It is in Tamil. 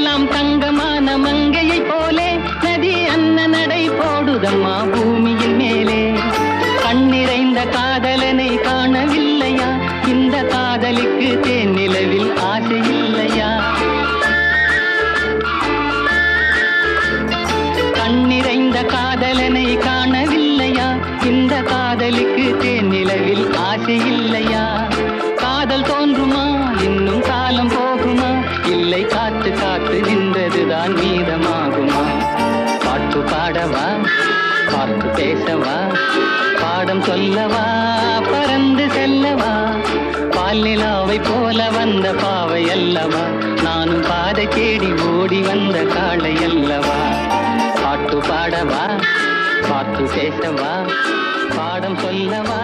எல்லாம் தங்கமான மங்கையை போலே நதி அன்ன நடை போடுதம்மா பூமியின் மேலே. கண்ணிறைந்த காதலனை காணவில்லையா? இந்த காதலிக்கு தேன் நிலவில் ஆசை இல்லையா? கண்ணிறைந்த காதலனை காணவில்லையா? இந்த காதலிக்கு தேன் நிலவில் ஆசை இல்லையா? காதல் தோன்றுமா? இன்னும் காலம் போகுமா? இல்லை, காத்து காத்து நின்றதுதான் மீதமாகுமா? பாட்டு பாடவா? பார்த்து பேசவா? பாடம் சொல்லவா? பறந்து செல்லவா? பால் நிலாவை போல வந்த பாவை அல்லவா? நானும் பாதை தேடி ஓடி வந்த காளை அல்லவா? பாட்டு பாடவா? பார்த்து பேசவா? பாடம் சொல்லவா?